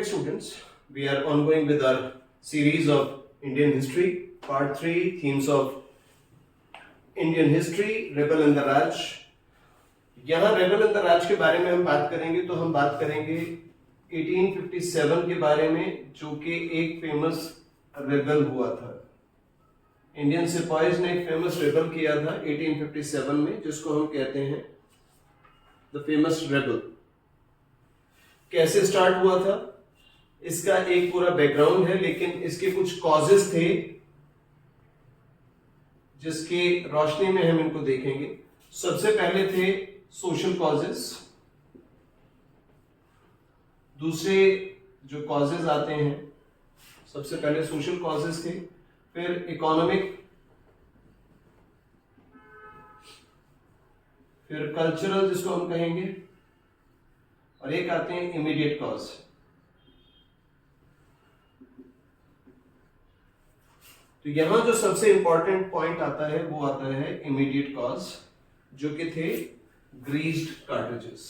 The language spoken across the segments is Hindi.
Great students, we are ongoing with our series of Indian history, part 3, themes of Indian history, Rebel and the Raj. यहाँ रेबल एंड द राज के बारे में हम बात करेंगे तो हम बात करेंगे 1857 के बारे में, जो कि एक फेमस रेबल हुआ था। इंडियन सिपाहीज ने एक फेमस रेबल किया था 1857 में, जिसको हम कहते हैं द फेमस रेबल। कैसे स्टार्ट हुआ था इसका एक पूरा बैकग्राउंड है, लेकिन इसके कुछ कॉजेस थे जिसके रोशनी में हम इनको देखेंगे। सबसे पहले थे सोशल कॉजेस, दूसरे जो कॉजेस आते हैं, सबसे पहले सोशल कॉजेस थे, फिर इकोनॉमिक, फिर कल्चरल जिसको हम कहेंगे, और एक आते हैं इमीडिएट कॉज। तो यहां जो सबसे इंपॉर्टेंट पॉइंट आता है वो आता है इमीडिएट कॉज, जो कि थे ग्रीस्ड कार्ट्रिजेस।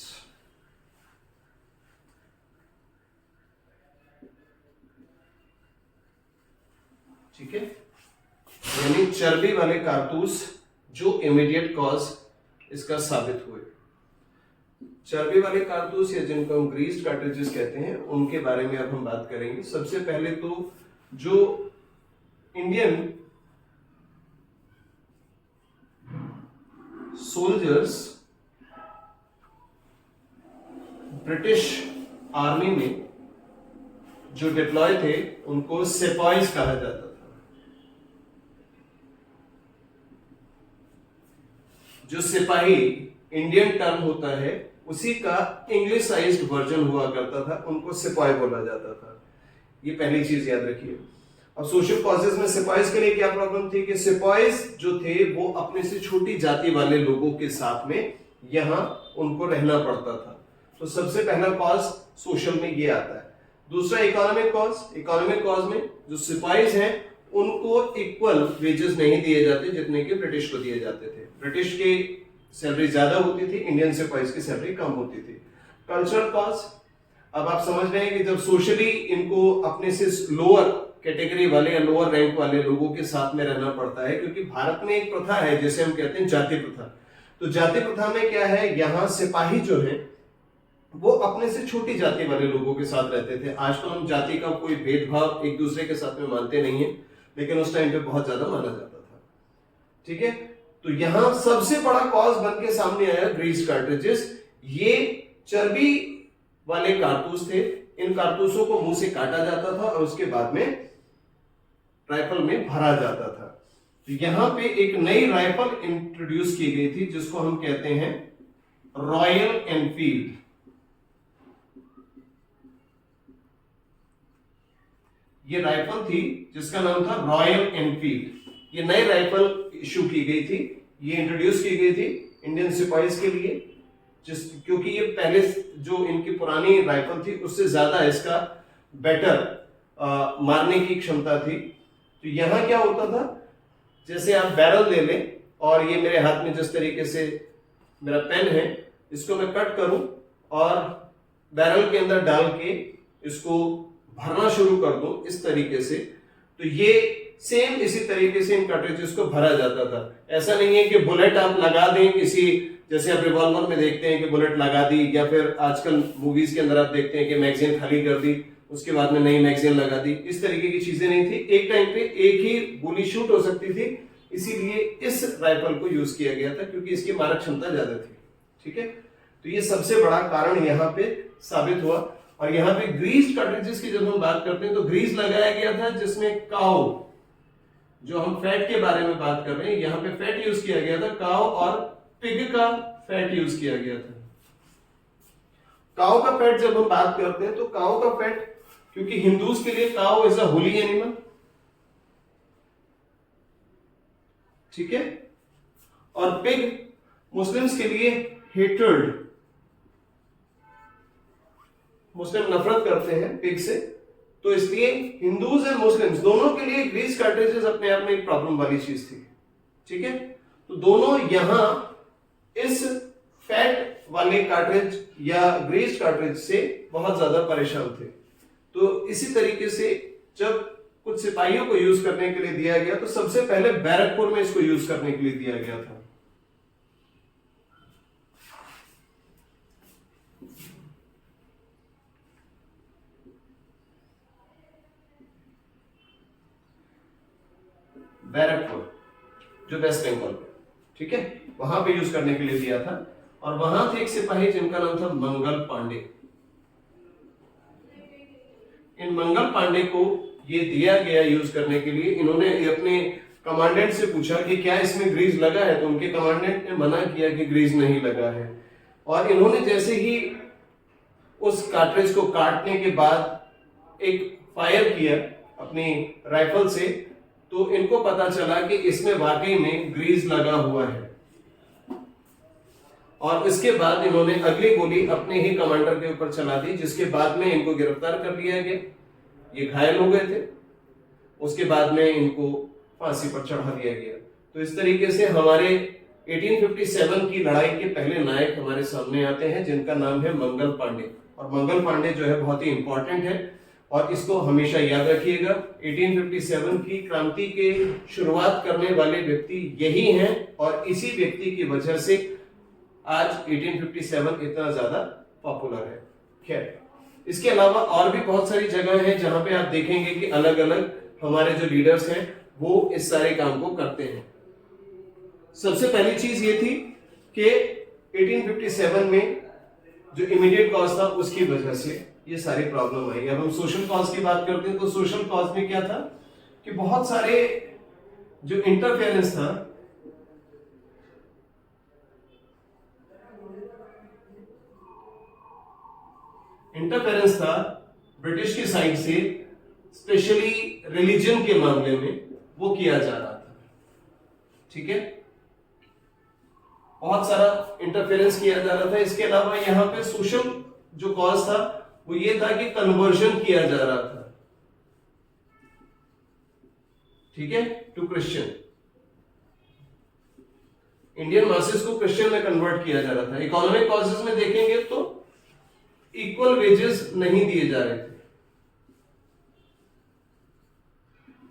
ठीक है, यानी चर्बी वाले कारतूस जो इमीडिएट कॉज इसका साबित हुए। चर्बी वाले कारतूस या जिनको हम ग्रीस्ड कार्ट्रिजेस कहते हैं, उनके बारे में अब हम बात करेंगे। सबसे पहले तो जो इंडियन सोल्जर्स ब्रिटिश आर्मी में जो डिप्लॉय थे उनको सिपाहीज कहा जाता था। जो सिपाही इंडियन टर्म होता है उसी का इंग्लिशाइज्ड वर्जन हुआ करता था, उनको सिपाही बोला जाता था। ये पहली चीज याद रखिए। अब सोशल कॉजेस में सिपाहीज के लिए क्या प्रॉब्लम थी कि सिपाहीज जो थे वो अपने से छोटी जाति वाले लोगों के साथ में यहां उनको रहना पड़ता था। तो सबसे पहला कॉज सोशल में ये आता है। दूसरा इकोनॉमिक कॉज। इकोनॉमिक कॉज में जो सिपाहीज हैं उनको इक्वल वेजेस नहीं दिए जाते जितने के ब्रिटिश को दिए जाते थे। ब्रिटिश की सैलरी ज्यादा होती थी, इंडियन सिपाहीज की सैलरी कम होती थी। कल्चरल कॉज, अब आप समझ रहे हैं कि जब सोशली इनको अपने से लोअर कैटेगरी वाले या लोअर रैंक वाले लोगों के साथ में रहना पड़ता है, क्योंकि भारत में एक प्रथा है जैसे हम कहते हैं जाति प्रथा। तो जाति प्रथा में क्या है, यहाँ सिपाही जो है वो अपने से छोटी जाति वाले लोगों के साथ रहते थे। आज तो हम जाति का कोई भेदभाव एक दूसरे के साथ में मानते नहीं है, लेकिन उस टाइम पे बहुत ज्यादा माना जाता था। ठीक है, तो यहां सबसे बड़ा कॉज बन के सामने आया ग्रीस्ड कार्ट्रिजेस। ये चर्बी वाले कारतूस थे, इन कारतूसों को मुंह से काटा जाता था और उसके बाद में राइफल में भरा जाता था। तो यहां पे एक नई राइफल इंट्रोड्यूस की गई थी जिसको हम कहते हैं रॉयल एनफील्ड। ये राइफल थी जिसका नाम था रॉयल एनफील्ड। ये नई राइफल इशू की गई थी, ये इंट्रोड्यूस की गई थी इंडियन सिपाहीज के लिए, क्योंकि ये पहले जो इनकी पुरानी राइफल थी उससे ज्यादा इसका बेटर मारने की क्षमता थी। तो यहां क्या होता था, जैसे आप बैरल ले लें और ये मेरे हाथ में जिस तरीके से मेरा पेन है, इसको मैं कट करूं और बैरल के अंदर डाल के इसको भरना शुरू कर दूं इस तरीके से, तो ये सेम इसी तरीके से इन कार्ट्रिजेस को भरा जाता था। ऐसा नहीं है कि बुलेट आप लगा दें किसी, जैसे आप रिवॉल्वर में देखते हैं कि बुलेट लगा दी, या फिर आजकल मूवीज के अंदर आप देखते हैं कि मैगजीन खाली कर दी उसके बाद में नई मैगजीन लगा दी। इस तरीके की चीजें नहीं थी। एक टाइम पे एक ही गोली शूट हो सकती थी, इसीलिए इस राइफल को यूज किया गया था क्योंकि इसकी मारक क्षमता ज्यादा थी। ठीक है, तो ये सबसे बड़ा कारण यहाँ पे साबित हुआ। और यहाँ पे ग्रीस्ड कार्ट्रिजेस की जब हम बात करते हैं तो ग्रीस लगाया गया था जिसमें काऊ, जो हम फैट के बारे में बात कर रहे हैं, यहाँ पे फैट यूज किया गया था। काऊ और पिग का फैट यूज किया गया था। काऊ का फैट जब हम बात करते हैं तो काऊ का फैट, क्योंकि हिंदूज के लिए काऊ इज अ होली एनिमल। ठीक है, और पिग मुस्लिम्स के लिए हेटेड, मुस्लिम नफरत करते हैं पिग से, तो इसलिए हिंदूज एंड मुस्लिम्स दोनों के लिए ग्रीस्ड कार्ट्रिजेस अपने आप में एक प्रॉब्लम वाली चीज थी। ठीक है, तो दोनों यहां इस फैट वाले कार्ट्रिज या ग्रीस्ड कार्ट्रिज से बहुत ज्यादा परेशान थे। तो इसी तरीके से जब कुछ सिपाहियों को यूज करने के लिए दिया गया तो सबसे पहले बैरकपुर में इसको यूज करने के लिए दिया गया था। बैरकपुर जो वेस्ट बंगाल में, ठीक है, वहां पे यूज करने के लिए दिया था। और वहां थे एक सिपाही जिनका नाम था मंगल पांडे। इन मंगल पांडे को ये दिया गया यूज करने के लिए। इन्होंने अपने कमांडेंट से पूछा कि क्या इसमें ग्रीस लगा है, तो उनके कमांडेंट ने मना किया कि ग्रीस नहीं लगा है। और इन्होंने जैसे ही उस कार्ट्रिज को काटने के बाद एक फायर किया अपनी राइफल से, तो इनको पता चला कि इसमें वाकई में ग्रीस लगा हुआ है। और इसके बाद इन्होंने अगली गोली अपने ही कमांडर के ऊपर चला दी, जिसके बाद में इनको गिरफ्तार कर लिया गया। ये घायल हो गए थे, उसके बाद में इनको फांसी पर चढ़ा दिया गया। तो इस तरीके से हमारे 1857 की लड़ाई के पहले नायक हमारे सामने आते हैं, जिनका नाम है मंगल पांडे। और मंगल पांडे जो है बहुत ही इंपॉर्टेंट है और इसको हमेशा याद रखिएगा। 1857 की क्रांति के शुरुआत करने वाले व्यक्ति यही हैं और इसी व्यक्ति की वजह से आज 1857 इतना ज्यादा पॉपुलर है। खैर, इसके अलावा और भी बहुत सारी जगह हैं जहां पे आप देखेंगे कि अलग अलग हमारे जो लीडर्स हैं वो इस सारे काम को करते हैं। सबसे पहली चीज ये थी कि 1857 में जो इमीडिएट कॉज था उसकी वजह से ये सारी प्रॉब्लम आई। अब हम सोशल कॉज की बात करते हैं तो सोशल कॉज में क्या था कि बहुत सारे जो इंटरफेरेंस था, ब्रिटिश की साइड से, स्पेशली रिलीजन के मामले में वो किया जा रहा था। ठीक है, बहुत सारा इंटरफेरेंस किया जा रहा था। इसके अलावा यहां पे सोशल जो कॉज था वो ये था कि कन्वर्जन किया जा रहा था, ठीक है, टू क्रिश्चियन। इंडियन मासेस को क्रिश्चियन में कन्वर्ट किया जा रहा था। इकोनॉमिक कॉजेस में देखेंगे तो इक्वल वेजेस नहीं दिए जा रहे थे।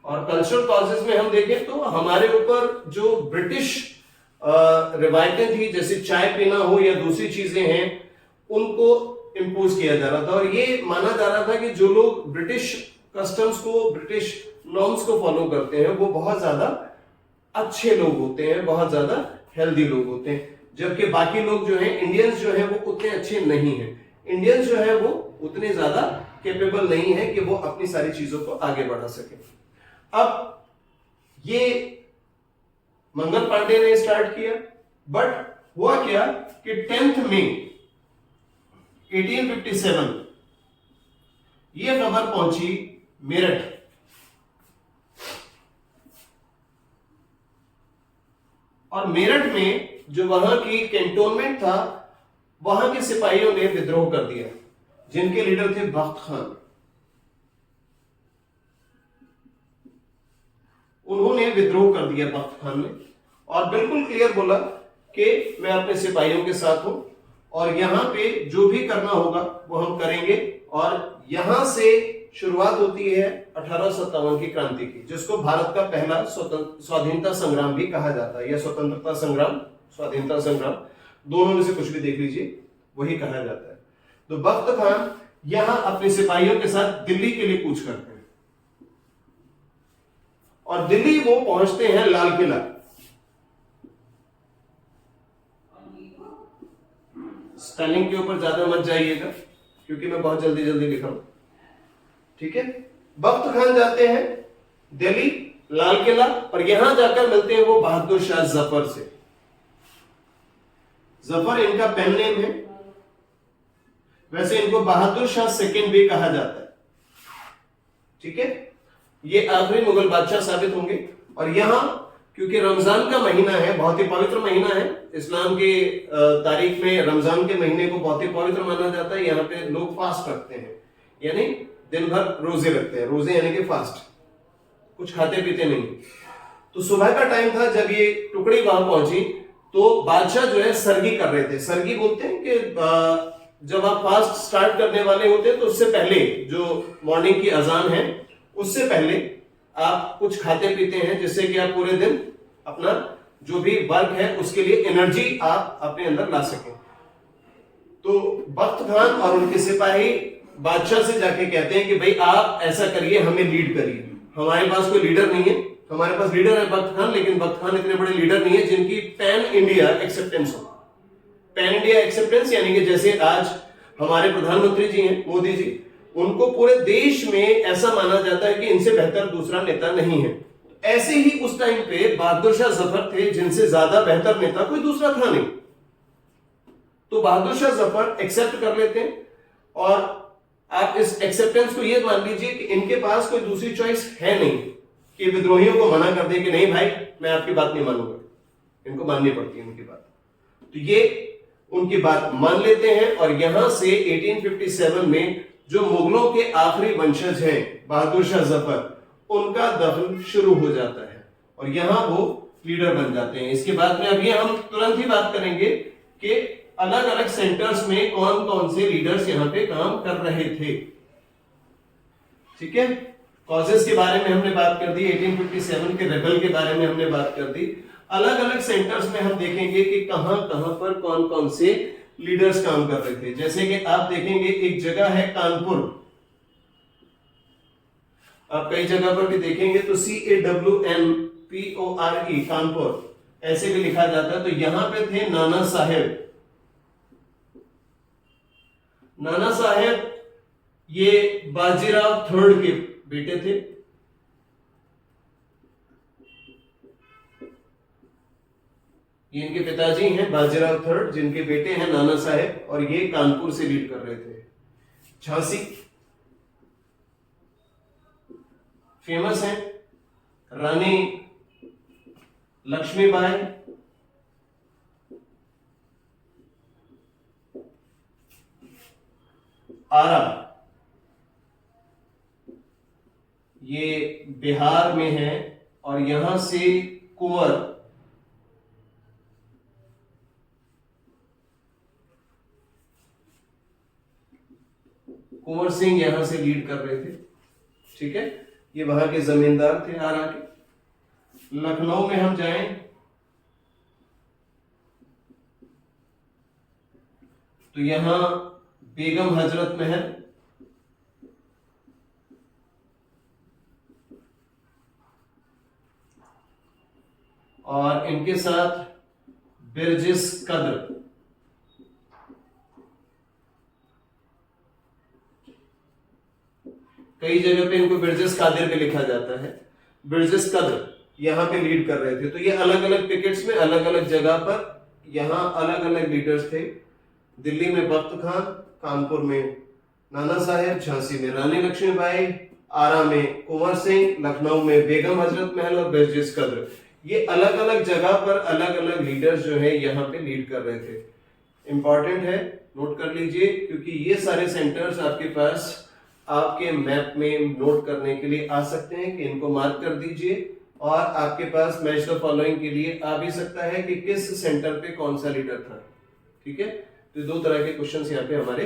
और कल्चरल कॉजेस में हम देखें तो हमारे ऊपर जो ब्रिटिश रिवायतें थी, जैसे चाय पीना हो या दूसरी चीजें हैं, उनको इंपोज किया जा रहा था। और ये माना जा रहा था कि जो लोग ब्रिटिश कस्टम्स को, ब्रिटिश नॉर्म्स को फॉलो करते हैं वो बहुत ज्यादा अच्छे लोग होते हैं, बहुत ज्यादा हेल्दी लोग होते हैं, जबकि बाकी लोग जो हैं, इंडियंस जो हैं, वो उतने अच्छे नहीं हैं। इंडियंस जो है वो उतने ज्यादा कैपेबल नहीं है कि वो अपनी सारी चीजों को आगे बढ़ा सके। अब ये मंगल पांडे ने स्टार्ट किया, बट हुआ क्या कि 10 मई 1857 ये खबर पहुंची मेरठ। और मेरठ में जो वहां की कैंटोनमेंट था, वहां के सिपाहियों ने विद्रोह कर दिया, जिनके लीडर थे बख्त खान। उन्होंने विद्रोह कर दिया बख्त खान ने, और बिल्कुल क्लियर बोला कि मैं अपने सिपाहियों के साथ हूं और यहां पे जो भी करना होगा वो हम करेंगे। और यहां से शुरुआत होती है 1857 की क्रांति की, जिसको भारत का पहला स्वाधीनता संग्राम भी कहा जाता है, या स्वतंत्रता संग्राम, स्वाधीनता संग्राम, दोनों में से कुछ भी देख लीजिए, वही कहा जाता है। तो बख्त खान यहां अपने सिपाहियों के साथ दिल्ली के लिए कूच करते हैं और दिल्ली वो पहुंचते हैं लाल किला। स्पेलिंग के ऊपर ज्यादा मत जाइएगा क्योंकि मैं बहुत जल्दी जल्दी लिखा हूं, ठीक है। बख्त खान जाते हैं दिल्ली, लाल किला, और यहां जाकर मिलते हैं वो बहादुर शाह जफर से। जफर इनका पेन नेम है, वैसे इनको बहादुर शाह सेकंड भी कहा जाता है, ठीक है। ये आखिरी मुगल बादशाह साबित होंगे। और यहां क्योंकि रमजान का महीना है, बहुत ही पवित्र महीना है, इस्लाम के तारीख में रमजान के महीने को बहुत ही पवित्र माना जाता है। यहाँ पे लोग फास्ट रखते हैं, यानी दिन भर रोजे रखते हैं। रोजे यानी कि फास्ट, कुछ खाते पीते नहीं। तो सुबह का टाइम था जब ये टुकड़ी वहां पहुंची, तो बादशाह जो है सरगी कर रहे थे। सरगी बोलते हैं कि जब आप फास्ट स्टार्ट करने वाले होते हैं तो उससे पहले जो मॉर्निंग की अजान है उससे पहले आप कुछ खाते पीते हैं जिससे कि आप पूरे दिन अपना जो भी वर्क है उसके लिए एनर्जी आप अपने अंदर ला सकें। तो बख्त खान और उनके सिपाही बादशाह से जाके कहते हैं कि भाई आप ऐसा करिए, हमें लीड करिए, हमारे पास कोई लीडर नहीं है। हमारे पास लीडर है बख्त खान, लेकिन बख्त खान इतने बड़े लीडर नहीं है जिनकी पैन इंडिया एक्सेप्टेंस हो। पैन इंडिया एक्सेप्टेंस यानी कि जैसे आज हमारे प्रधानमंत्री जी हैं मोदी जी, उनको पूरे देश में ऐसा माना जाता है कि इनसे बेहतर दूसरा नेता नहीं है। ऐसे ही उस टाइम पे बहादुर शाह जफर थे, जिनसे ज्यादा बेहतर नेता कोई दूसरा था नहीं। तो बहादुर शाह जफर एक्सेप्ट कर लेते हैं और आप इस एक्सेप्टेंस को ये मान लीजिए कि इनके पास कोई दूसरी चॉइस है नहीं कि विद्रोहियों को मना कर दे कि नहीं भाई मैं आपकी बात नहीं मानूंगा, इनको माननी पड़ती है उनकी बात। तो ये उनकी बात मान लेते हैं और यहां से 1857 में जो मुगलों के आखिरी वंशज हैं बहादुर शाह जफर, उनका दखल शुरू हो जाता है और यहां वो लीडर बन जाते हैं। इसके बाद में अभी हम तुरंत ही बात करेंगे कि अलग अलग सेंटर्स में कौन कौन से लीडर्स यहां पे काम कर रहे थे। ठीक है, कॉजेस के बारे में हमने बात कर दी, 1857 के रेबल के बारे में हमने बात कर दी। अलग अलग सेंटर्स में हम देखेंगे कि कहां कहां पर कौन कौन से लीडर्स काम कर रहे थे। जैसे कि आप देखेंगे एक जगह है कानपुर, आप कई जगह पर भी देखेंगे तो CAWNPORE कानपुर ऐसे भी लिखा जाता है। तो यहां पे थे नाना साहेब। नाना साहेब ये बाजीराव थर्ड के बेटे थे। ये इनके पिताजी हैं बाजीराव थर्ड, जिनके बेटे हैं नाना साहेब, और ये कानपुर से लीड कर रहे थे। झांसी फेमस है, रानी लक्ष्मीबाई, आरा ये बिहार में है और यहां से कुंवर सिंह यहां से लीड कर रहे थे। ठीक है, ये वहां के जमींदार थे आरा के। लखनऊ में हम जाएं तो यहां बेगम हजरत महल, और इनके साथ बिरजिस कद्र। कई जगह पे इनको बिरजिस कादिर भी लिखा जाता है। बिरजिस कद्र यहां पे लीड कर रहे थे। तो ये अलग अलग पिकेट्स में अलग अलग जगह पर यहां अलग अलग लीडर्स थे। दिल्ली में बख्त खान, कानपुर में नाना साहेब, झांसी में रानी लक्ष्मीबाई, आरा में कुंवर सिंह, लखनऊ में बेगम हजरत महल और बिरजिस कद्र। ये अलग अलग जगह पर अलग अलग लीडर्स जो है यहाँ पे लीड कर रहे थे। इंपॉर्टेंट है, नोट कर लीजिए, क्योंकि ये सारे सेंटर्स आपके पास आपके मैप में नोट करने के लिए आ सकते हैं कि इनको मार्क कर दीजिए। और आपके पास मैच द फॉलोइंग के लिए आ भी सकता है कि किस सेंटर पे कौन सा लीडर था। ठीक है, तो दो तरह के क्वेश्चंस यहाँ पे हमारे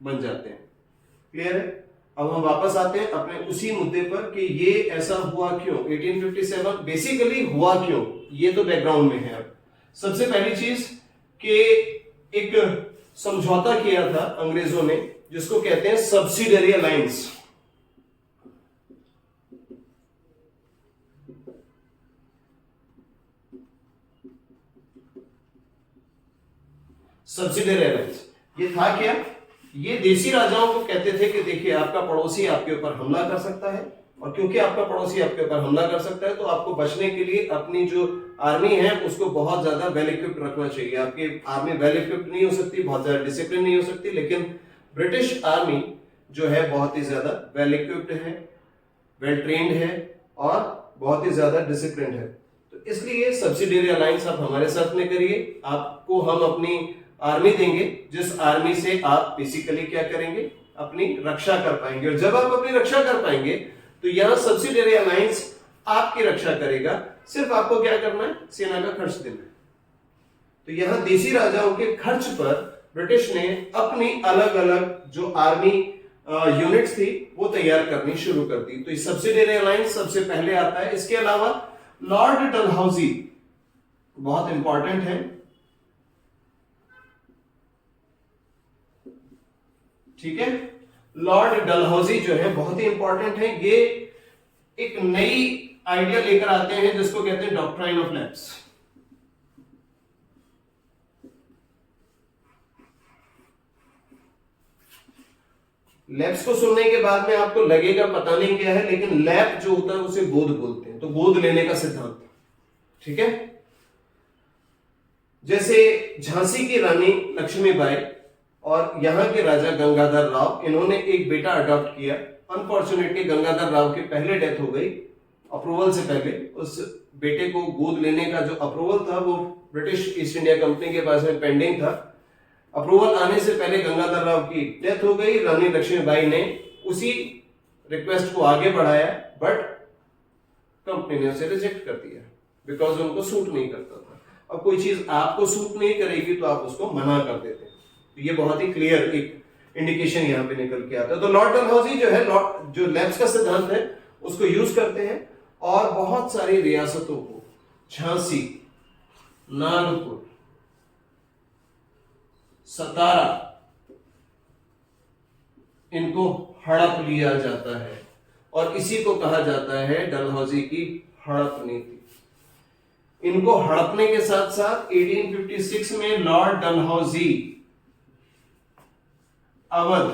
बन जाते हैं। क्लियर है? अब हम वापस आते हैं अपने उसी मुद्दे पर कि ये ऐसा हुआ क्यों, 1857 बेसिकली हुआ क्यों, ये तो बैकग्राउंड में है। अब सबसे पहली चीज कि एक समझौता किया था अंग्रेजों ने जिसको कहते हैं सब्सिडरी अलायंस। सब्सिडरी अलायंस ये था क्या? ये देसी राजाओं को कहते थे कि देखिए आपका पड़ोसी आपके ऊपर हमला कर सकता है, और क्योंकि आपका पड़ोसी आपके ऊपर हमला कर सकता है तो आपको बचने के लिए अपनी जो आर्मी है उसको बहुत ज्यादा वेल इक्विप्ड रखना चाहिए। आपकी आर्मी वेल इक्विप्ड नहीं हो सकती, बहुत ज्यादा डिसिप्लिन नहीं हो सकती, लेकिन ब्रिटिश आर्मी जो है बहुत ही ज्यादा वेल इक्विप्ड है, वेल ट्रेन्ड है और बहुत ही ज्यादा डिसिप्लिन है। तो इसलिए सब्सिडरी अलायंस आप हमारे साथ में करिए, आपको हम अपनी आर्मी देंगे जिस आर्मी से आप बेसिकली क्या करेंगे, अपनी रक्षा कर पाएंगे। और जब आप अपनी रक्षा कर पाएंगे तो यहां सब्सिडरी अलायंस आपकी रक्षा करेगा, सिर्फ आपको क्या करना है, सेना का खर्च देना है। तो यहां देसी राजाओं के खर्च पर ब्रिटिश ने अपनी अलग अलग जो आर्मी यूनिट्स थी वो तैयार करनी शुरू कर दी। तो ये सब्सिडियरी अलायंस सबसे पहले आता है। इसके अलावा लॉर्ड डलहौजी बहुत इंपॉर्टेंट है, ठीक है। लॉर्ड डलहौजी जो है बहुत ही इंपॉर्टेंट है। ये एक नई आइडिया लेकर आते हैं जिसको कहते हैं डॉक्ट्राइन ऑफ लैप्स। लैप्स को सुनने के बाद में आपको लगेगा पता नहीं क्या है, लेकिन लैप जो होता है उसे गोद बोलते हैं। तो गोद लेने का सिद्धांत, ठीक है। जैसे झांसी की रानी लक्ष्मीबाई और यहां के राजा गंगाधर राव, इन्होंने एक बेटा अडॉप्ट किया। अनफॉर्चुनेटली गंगाधर राव की पहले डेथ हो गई अप्रूवल से पहले। उस बेटे को गोद लेने का जो अप्रूवल था वो ब्रिटिश ईस्ट इंडिया कंपनी के पास में पेंडिंग था। अप्रूवल आने से पहले गंगाधर राव की डेथ हो गई। रानी लक्ष्मीबाई ने उसी रिक्वेस्ट को आगे बढ़ाया, बट कंपनी ने उसे रिजेक्ट कर दिया बिकॉज उनको सूट नहीं करता था। अब कोई चीज आपको सूट नहीं करेगी तो आप उसको मना कर देते हैं। तो ये बहुत ही क्लियर एक इंडिकेशन यहां पे निकल के आता है। तो लॉर्ड डलहौजी जो है, जो लैप्स का सिद्धांत है उसको यूज करते हैं और बहुत सारी रियासतों को, झांसी, नागपुर, सतारा, इनको हड़प लिया जाता है और इसी को कहा जाता है डलहौजी की हड़प नीति। इनको हड़पने के साथ साथ 1856 में लॉर्ड डलहौजी अवध,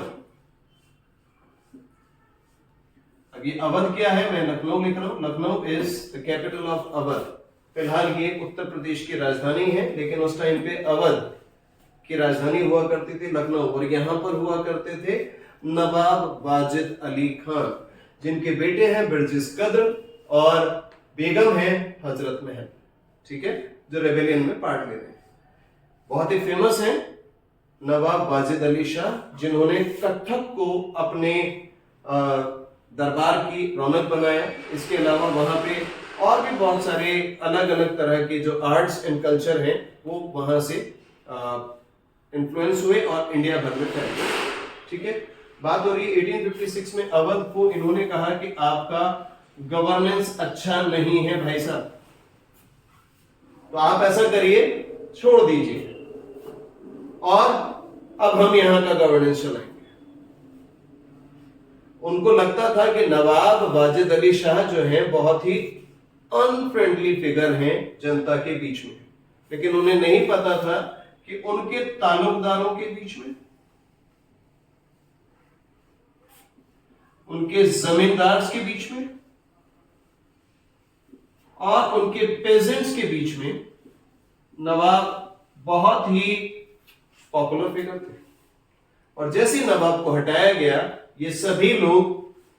अब ये अवध क्या है, मैं लखनऊ लिख रहा हूं। Lucknow is the capital of Awadh. फिलहाल ये उत्तर प्रदेश की राजधानी है, लेकिन उस टाइम पे अवध की राजधानी हुआ करती थी लखनऊ, और यहां पर हुआ करते थे नवाब वाजिद अली खान, जिनके बेटे हैं बिरजिस कद्र और बेगम है हजरत महल, ठीक है, जो रेबेलियन में पार्ट ले रहे हैं। बहुत ही फेमस है नवाब वाजिद अली शाह, जिन्होंने कथक को अपने दरबार की रौनक बनाया। इसके अलावा वहां पे और भी बहुत सारे अलग अलग तरह के जो आर्ट्स एंड कल्चर हैं वो वहां से इन्फ्लुएंस हुए और इंडिया भर में फैले, ठीक है। बात हो रही है 1856 में अवध को इन्होंने कहा कि आपका गवर्नेंस अच्छा नहीं है भाई साहब, तो आप ऐसा करिए, छोड़ दीजिए और अब हम यहां का गवर्नेंस चलाएंगे। उनको लगता था कि नवाब वाजिद अली शाह जो है बहुत ही अनफ्रेंडली फिगर हैं जनता के बीच में, लेकिन उन्हें नहीं पता था कि उनके ताल्लुकदारों के बीच में, उनके जमींदार के बीच में और उनके पेजेंट्स के बीच में नवाब बहुत ही पॉपुलर फिगर थे। और जैसे ही नवाब को हटाया गया, ये सभी लोग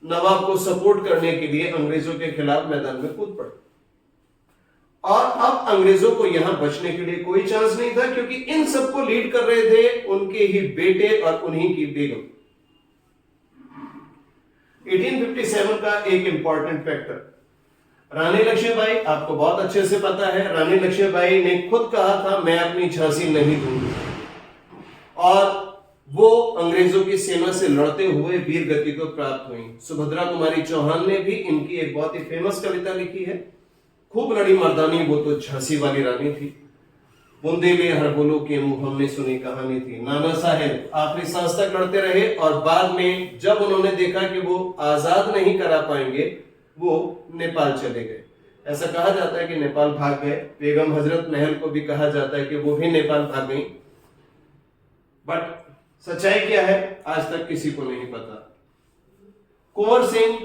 नवाब को सपोर्ट करने के लिए अंग्रेजों के खिलाफ मैदान में कूद पड़े। और अब अंग्रेजों को यहां बचने के लिए कोई चांस नहीं था, क्योंकि इन सबको लीड कर रहे थे उनके ही बेटे और उन्हीं की बेगम। 1857 का एक इंपॉर्टेंट फैक्टर, रानी लक्ष्मीबाई, आपको बहुत अच्छे से पता है, रानी लक्ष्मीबाई ने खुद कहा था मैं अपनी झांसी नहीं दूंगी, और वो अंग्रेजों की सेना से लड़ते हुए वीर गति को प्राप्त हुई। सुभद्रा कुमारी चौहान ने भी इनकी एक बहुत ही फेमस कविता लिखी है, खूब लड़ी मर्दानी वो तो झांसी वाली रानी थी, बुंदेले हर बोलो के मुंह हमने सुनी कहानी थी। नाना साहेब आखिरी सांस तक लड़ते रहे और बाद में जब उन्होंने देखा कि वो आजाद नहीं करा पाएंगे, वो नेपाल चले गए। ऐसा कहा जाता है कि नेपाल भाग गए। बेगम हजरत महल को भी कहा जाता है कि वो भी नेपाल भाग गई, बट सच्चाई क्या है आज तक किसी को नहीं पता। कुंवर सिंह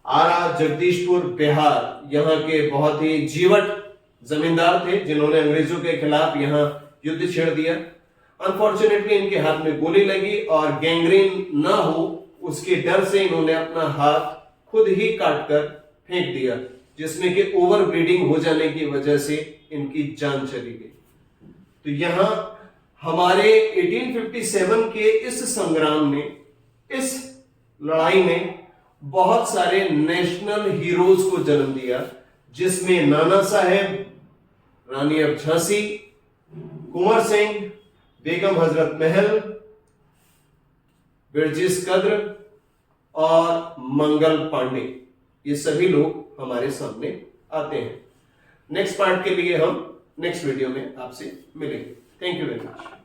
आरा, जगदीशपुर, बिहार, यहाँ के बहुत ही जीवट जमींदार थे, जिन्होंने अंग्रेजों के खिलाफ यहाँ युद्ध छेड़ दिया। अनफॉर्चुनेटली इनके हाथ में गोली लगी और गैंग्रीन ना हो उसके डर से इन्होंने अपना हाथ खुद ही काटकर फेंक दिया, जिसमें कि ओवर ब्लीडिंग हो जाने की वजह से इनकी जान चली गई। तो यहां हमारे 1857 के इस संग्राम में, इस लड़ाई ने बहुत सारे नेशनल हीरोज को जन्म दिया, जिसमें नाना साहेब, रानी ऑफ झांसी, कुंवर सिंह, बेगम हजरत महल, बिरजिस कद्र और मंगल पांडे, ये सभी लोग हमारे सामने आते हैं। नेक्स्ट पार्ट के लिए हम नेक्स्ट वीडियो में आपसे मिलेंगे। Thank you very much.